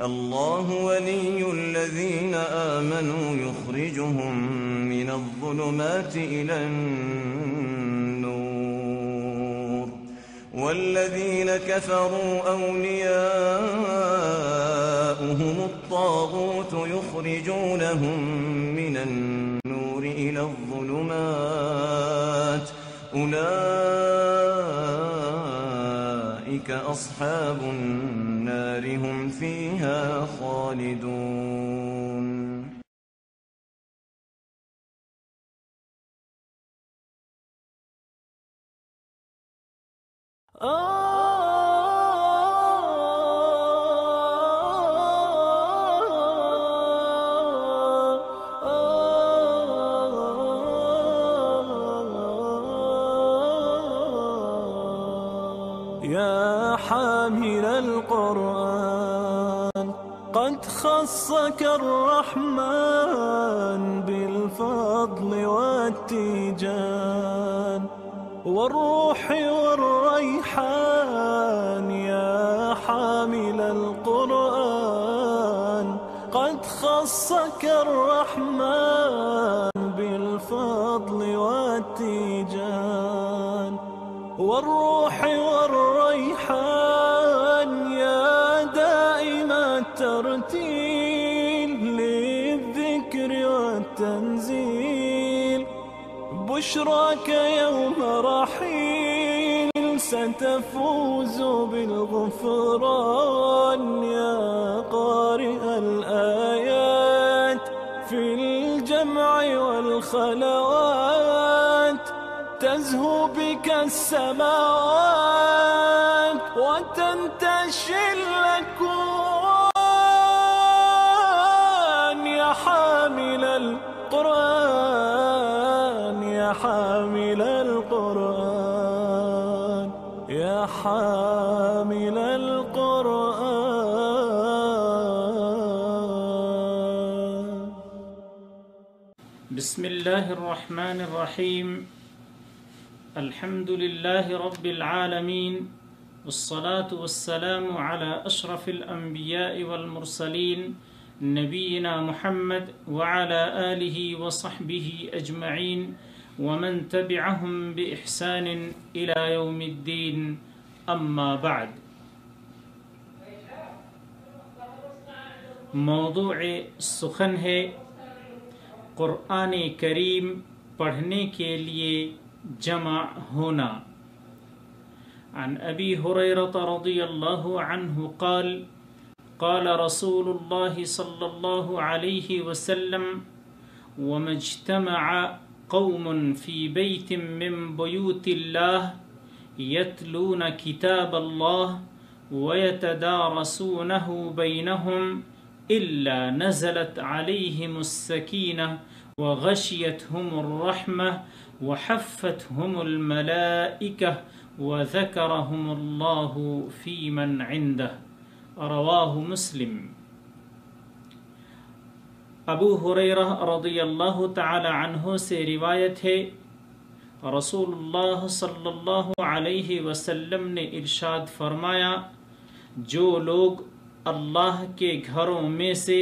الله ولي الذين آمنوا يخرجهم من الظلمات إلى النور والذين كفروا أولياؤهم الطاغوت يخرجونهم من النور إلى الظلمات أولئك أصحاب النار هم فيها خالدون. يا حامل القرآن قد خصك الرحمن بالفضل والتيجان والروح والريحان. يا حامل القرآن قد خصك الرحمن بالفضل والتيجان والروح والريحان. يا دائم الترتيل للذكر والتنزيل بشراك يوم رحيل ستفوز بالغفران. يا قارئ الآيات في الجمع والخلوات تزهو بك السماوات وتنتشي الأكوان. يا حامل القرآن يا حامل القرآن يا حامل القرآن. بسم الله الرحمن الرحيم. الحمد لله رب العالمين والصلاة والسلام على أشرف الأنبياء والمرسلين نبينا محمد وعلى آله وصحبه أجمعين ومن تبعهم بإحسان إلى يوم الدين. أما بعد، موضوع سخن ہے قرآن کریم پڑھنے کے لیے جمع ہونا. عن ابی ہریرہ رضی اللہ عنہ قال قال رسول اللہ صلی اللہ علیہ وسلم وما اجتمع قوم في بيت من بيوت الله يتلون كتاب الله ويتدارسونه بينهم إلا نزلت عليهم السكينة وغشيتهم الرحمة وحفتهم الملائكة وذكرهم الله في من عنده. رواه مسلم. ابو ہریرہ رضی اللہ تعالی عنہ سے روایت ہے، رسول اللہ صلی اللہ علیہ وسلم نے ارشاد فرمایا، جو لوگ اللہ کے گھروں میں سے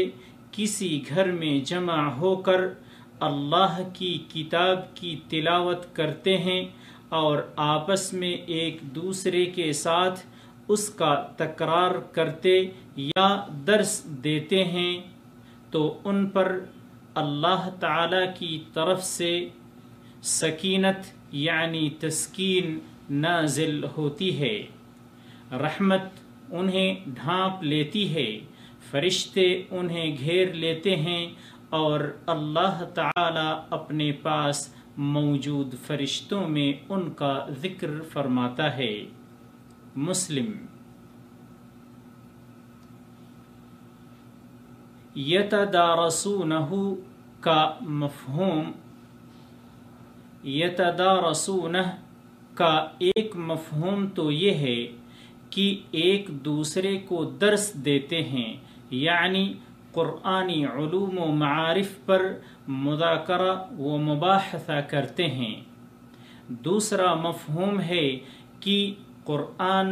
کسی گھر میں جمع ہو کر اللہ کی کتاب کی تلاوت کرتے ہیں اور آپس میں ایک دوسرے کے ساتھ اس کا تکرار کرتے یا درس دیتے ہیں تو ان پر اللہ تعالی کی طرف سے سکینت یعنی تسکین نازل ہوتی ہے، رحمت انہیں ڈھانپ لیتی ہے، فرشتے انہیں گھیر لیتے ہیں اور اللہ تعالی اپنے پاس موجود فرشتوں میں ان کا ذکر فرماتا ہے. مسلم. یتدارسونہ کا مفہوم، یتدارسونہ کا ایک مفہوم تو یہ ہے کہ ایک دوسرے کو درس دیتے ہیں، یعنی قرآنی علوم و معارف پر مذاکرہ و مباحثہ کرتے ہیں. دوسرا مفہوم ہے کہ قرآن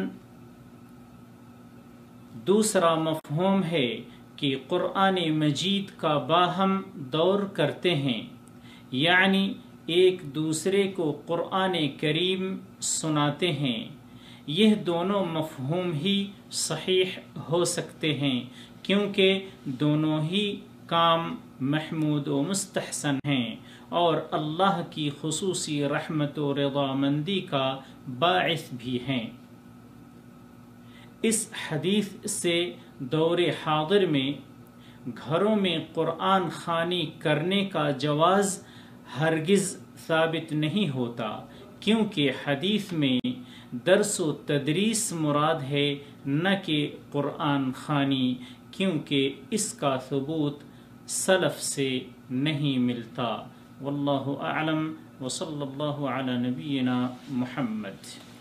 دوسرا مفہوم ہے کہ قرآن مجید کا باہم دور کرتے ہیں، یعنی ایک دوسرے کو قرآن کریم سناتے ہیں۔ یہ دونوں مفہوم ہی صحیح ہو سکتے ہیں، کیونکہ دونوں ہی کام محمود و مستحسن ہیں اور اللہ کی خصوصی رحمت و رضامندی کا باعث بھی ہیں۔ اس حدیث سے دور حاضر میں گھروں میں قرآن خوانی کرنے کا جواز ہرگز ثابت نہیں ہوتا، کیونکہ حدیث میں درس و تدریس مراد ہے، نہ کہ قرآن خوانی، کیونکہ اس کا ثبوت سلف سے نہیں ملتا۔ واللہ اعلم وصلی اللہ علی نبینا محمد۔